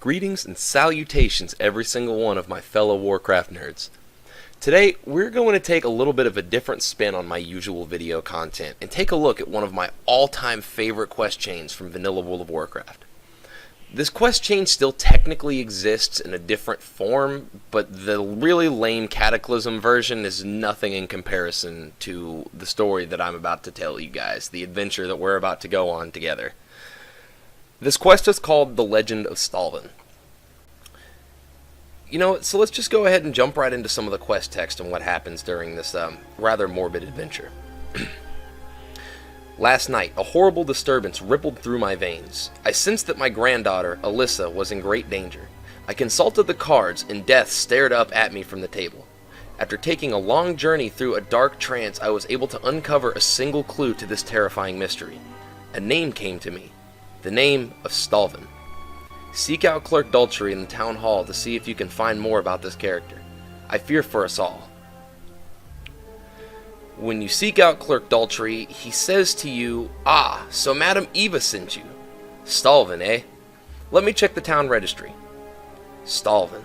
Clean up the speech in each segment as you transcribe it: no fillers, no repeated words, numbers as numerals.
Greetings and salutations, every single one of my fellow Warcraft nerds. Today, we're going to take a little bit of a different spin on my usual video content and take a look at one of my all-time favorite quest chains from vanilla World of Warcraft. This quest chain still technically exists in a different form, but the really lame Cataclysm version is nothing in comparison to the story that I'm about to tell you guys, the adventure that we're about to go on together. This quest is called The Legend of Stalvan. You know, so let's just go ahead and jump right into some of the quest text and what happens during this rather morbid adventure. Last night, a horrible disturbance rippled through my veins. I sensed that my granddaughter, Alyssa, was in great danger. I consulted the cards, and death stared up at me from the table. After taking a long journey through a dark trance, I was able to uncover a single clue to this terrifying mystery. A name came to me. The name of Stalvan. Seek out Clerk Dulcery in the town hall to see if you can find more about this character. I fear for us all. When you seek out Clerk Dulcery, he says to you, "Ah, so Madam Eva sent you. Stalvan, eh? Let me check the town registry." Stalvan.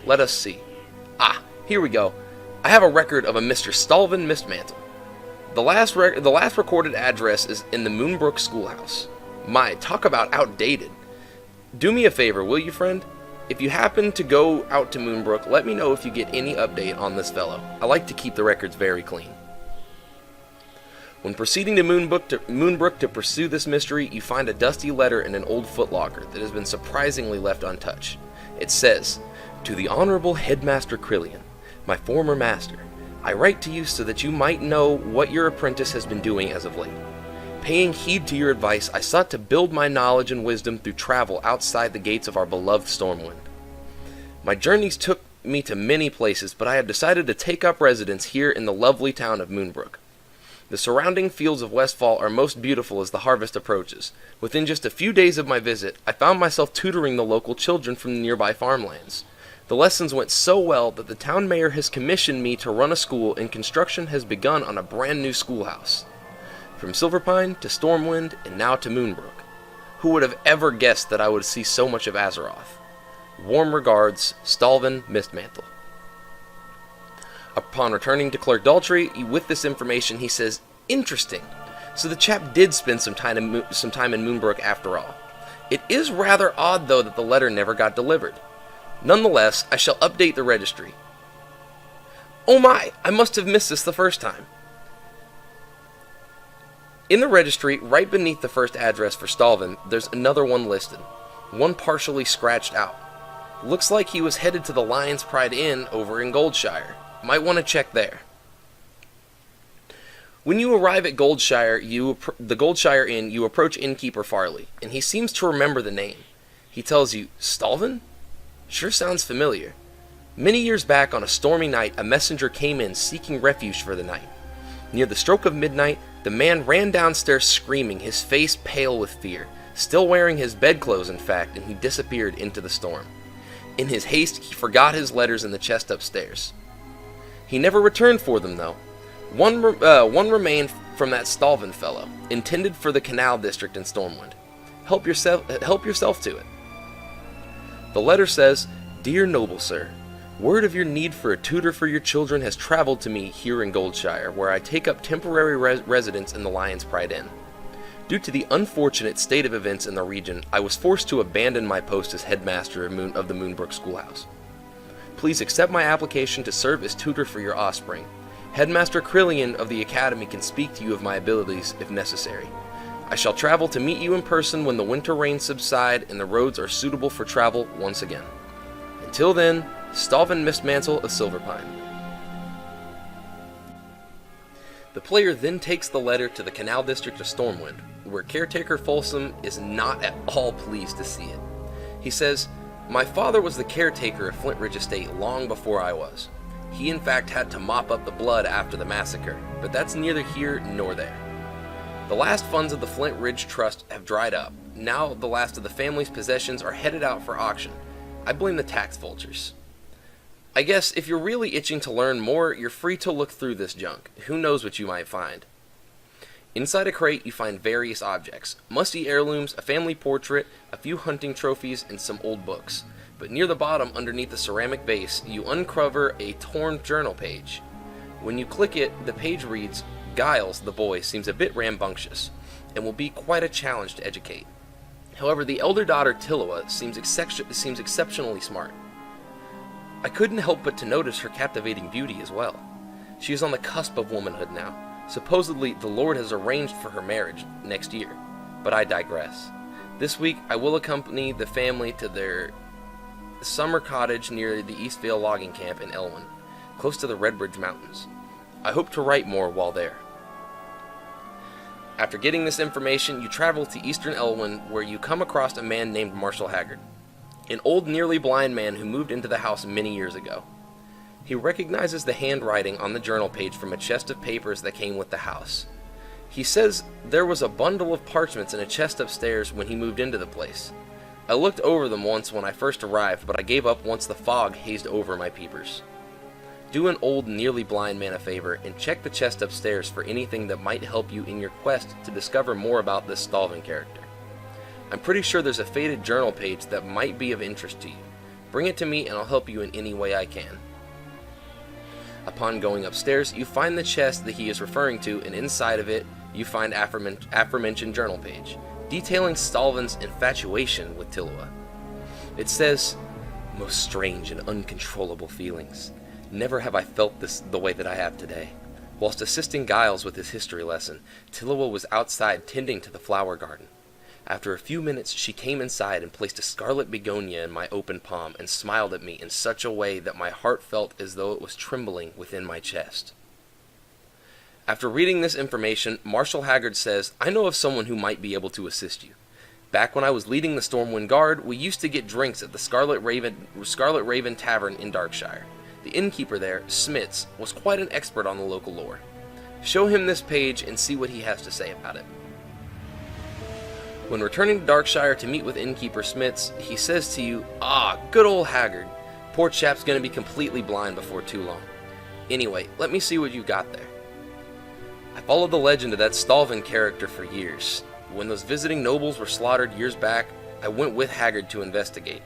Let us see. Ah, here we go. I have a record of a Mr. Stalvan Mistmantle. The last recorded address is in the Moonbrook Schoolhouse. My, talk about outdated. Do me a favor, will you, friend? If you happen to go out to Moonbrook, let me know if you get any update on this fellow. I like to keep the records very clean. When proceeding to Moonbrook to pursue this mystery, you find a dusty letter in an old footlocker that has been surprisingly left untouched. It says, "To the Honorable Headmaster Krillian, my former master, I write to you so that you might know what your apprentice has been doing as of late. Paying heed to your advice, I sought to build my knowledge and wisdom through travel outside the gates of our beloved Stormwind. My journeys took me to many places, but I have decided to take up residence here in the lovely town of Moonbrook. The surrounding fields of Westfall are most beautiful as the harvest approaches. Within just a few days of my visit, I found myself tutoring the local children from the nearby farmlands. The lessons went so well that the town mayor has commissioned me to run a school, and construction has begun on a brand new schoolhouse. From Silverpine to Stormwind and now to Moonbrook. Who would have ever guessed that I would see so much of Azeroth? Warm regards, Stalvan Mistmantle." Upon returning to Clerk Dulcery, with this information, he says, "Interesting. So the chap did spend some time in Moonbrook after all. It is rather odd, though, that the letter never got delivered. Nonetheless, I shall update the registry. Oh my, I must have missed this the first time." In the registry, right beneath the first address for Stalvan, there's another one listed. One partially scratched out. Looks like he was headed to the Lion's Pride Inn over in Goldshire. Might want to check there. When you arrive at the Goldshire Inn, you approach innkeeper Farley, and he seems to remember the name. He tells you, "Stalvan? Sure sounds familiar. Many years back on a stormy night, a messenger came in seeking refuge for the night. Near the stroke of midnight, the man ran downstairs screaming, his face pale with fear, still wearing his bedclothes in fact, and he disappeared into the storm. In his haste, he forgot his letters in the chest upstairs. He never returned for them, though. One remained from that Stalvan fellow, intended for the Canal District in Stormwind. Help yourself to it." The letter says, "Dear noble sir, word of your need for a tutor for your children has traveled to me here in Goldshire, where I take up temporary residence in the Lion's Pride Inn. Due to the unfortunate state of events in the region, I was forced to abandon my post as headmaster of the Moonbrook Schoolhouse. Please accept my application to serve as tutor for your offspring. Headmaster Krillian of the Academy can speak to you of my abilities if necessary. I shall travel to meet you in person when the winter rains subside and the roads are suitable for travel once again. Until then, Stalvan Mistmantle of Silverpine." The player then takes the letter to the Canal District of Stormwind, where caretaker Folsom is not at all pleased to see it. He says, "My father was the caretaker of Flintridge Estate long before I was. He in fact had to mop up the blood after the massacre, but that's neither here nor there. The last funds of the Flint Ridge Trust have dried up. Now the last of the family's possessions are headed out for auction. I blame the tax vultures. I guess if you're really itching to learn more, you're free to look through this junk. Who knows what you might find. Inside a crate, you find various objects. Musty heirlooms, a family portrait, a few hunting trophies, and some old books. But near the bottom, underneath the ceramic base, you uncover a torn journal page. When you click it, the page reads, "Giles, the boy, seems a bit rambunctious, and will be quite a challenge to educate. However, the elder daughter, Tillua, seems exceptionally smart. I couldn't help but to notice her captivating beauty as well. She is on the cusp of womanhood now. Supposedly, the Lord has arranged for her marriage next year. But I digress. This week, I will accompany the family to their summer cottage near the Eastvale logging camp in Elwyn, close to the Redbridge Mountains. I hope to write more while there." After getting this information, you travel to eastern Elwyn, where you come across a man named Marshall Haggard, an old, nearly blind man who moved into the house many years ago. He recognizes the handwriting on the journal page from a chest of papers that came with the house. He says there was a bundle of parchments in a chest upstairs when he moved into the place. I looked over them once when I first arrived, but I gave up once the fog hazed over my peepers. Do an old, nearly blind man a favor and check the chest upstairs for anything that might help you in your quest to discover more about this Stalvan character. I'm pretty sure there's a faded journal page that might be of interest to you. Bring it to me and I'll help you in any way I can." Upon going upstairs, you find the chest that he is referring to, and inside of it, you find aforementioned journal page, detailing Stalvan's infatuation with Tillua. It says, "Most strange and uncontrollable feelings. Never have I felt this the way that I have today. Whilst assisting Giles with his history lesson, Tillua was outside tending to the flower garden. After a few minutes, she came inside and placed a scarlet begonia in my open palm and smiled at me in such a way that my heart felt as though it was trembling within my chest." After reading this information, Marshall Haggard says, "I know of someone who might be able to assist you. Back when I was leading the Stormwind Guard, we used to get drinks at the Scarlet Raven Tavern in Darkshire. The innkeeper there, Smits, was quite an expert on the local lore. Show him this page and see what he has to say about it." When returning to Darkshire to meet with innkeeper Smits, he says to you, "Ah, good old Haggard. Poor chap's gonna be completely blind before too long. Anyway, let me see what you got there. I followed the legend of that Stalvan character for years. When those visiting nobles were slaughtered years back, I went with Haggard to investigate.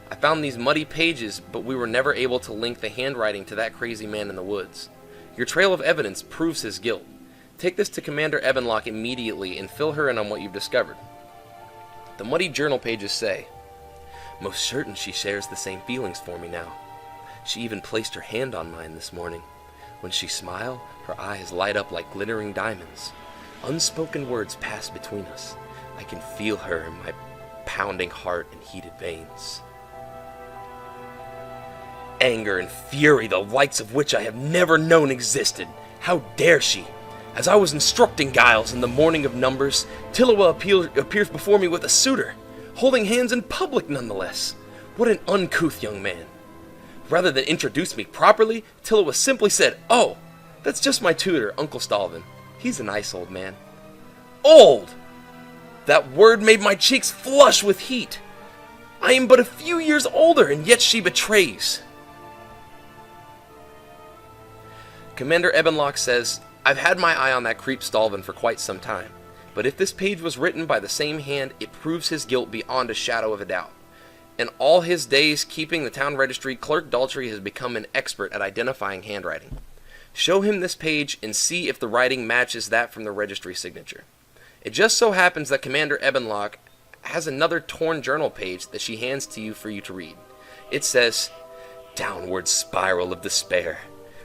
I found these muddy pages, but we were never able to link the handwriting to that crazy man in the woods. Your trail of evidence proves his guilt. Take this to Commander Ebenlock immediately and fill her in on what you've discovered." The muddy journal pages say, "Most certain she shares the same feelings for me now. She even placed her hand on mine this morning. When she smiles, her eyes light up like glittering diamonds. Unspoken words pass between us. I can feel her in my pounding heart and heated veins. Anger and fury, the likes of which I have never known existed. How dare she? As I was instructing Giles in the morning of numbers, Tillua appears before me with a suitor, holding hands in public nonetheless. What an uncouth young man. Rather than introduce me properly, Tillua simply said, 'Oh, that's just my tutor, Uncle Stalvan. He's a nice old man.' Old! That word made my cheeks flush with heat. I am but a few years older, and yet she betrays." Commander Ebenlock says, "I've had my eye on that creep Stalvan for quite some time, but if this page was written by the same hand, it proves his guilt beyond a shadow of a doubt. In all his days keeping the town registry, Clerk Daltrey has become an expert at identifying handwriting. Show him this page and see if the writing matches that from the registry signature." It just so happens that Commander Ebenlock has another torn journal page that she hands to you for you to read. It says, "Downward spiral of despair.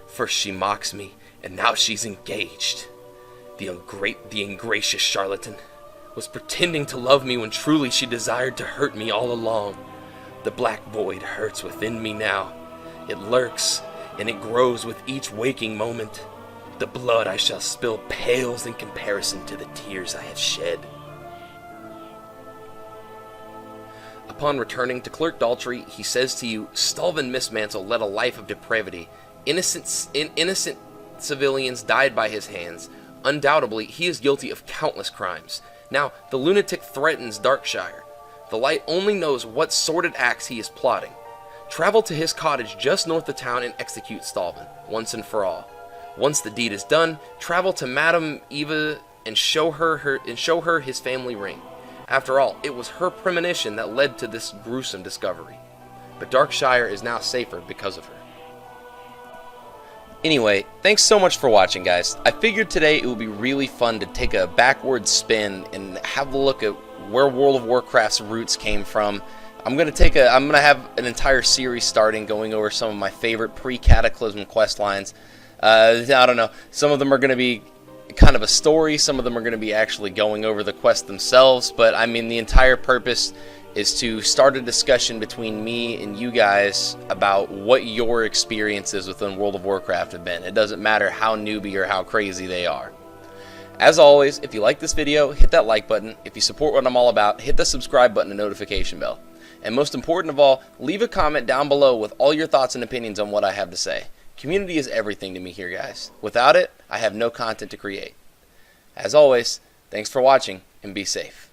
First she mocks me, and now she's engaged. The ingracious charlatan was pretending to love me when truly she desired to hurt me all along. The black void hurts within me now. It lurks, and it grows with each waking moment. The blood I shall spill pales in comparison to the tears I have shed." Upon returning to Clerk Daltrey, he says to you, "Stalvan Mistmantle led a life of depravity. Innocent civilians died by his hands. Undoubtedly, he is guilty of countless crimes. Now, the lunatic threatens Darkshire. The light only knows what sordid acts he is plotting. Travel to his cottage just north of town and execute Stalvan, once and for all. Once the deed is done, travel to Madame Eva and show her his family ring. After all, it was her premonition that led to this gruesome discovery. But Darkshire is now safer because of her. Anyway, thanks so much for watching, guys. I figured today it would be really fun to take a backward spin and have a look at where World of Warcraft's roots came from. I'm gonna have an entire series starting, going over some of my favorite pre-Cataclysm quest lines. I don't know. Some of them are gonna be kind of a story. Some of them are gonna be actually going over the quest themselves. But I mean, the entire purpose is to start a discussion between me and you guys about what your experiences within World of Warcraft have been. It doesn't matter how newbie or how crazy they are. As always, if you like this video, hit that like button. If you support what I'm all about, hit the subscribe button and notification bell. And most important of all, leave a comment down below with all your thoughts and opinions on what I have to say. Community is everything to me here, guys. Without it, I have no content to create. As always, thanks for watching and be safe.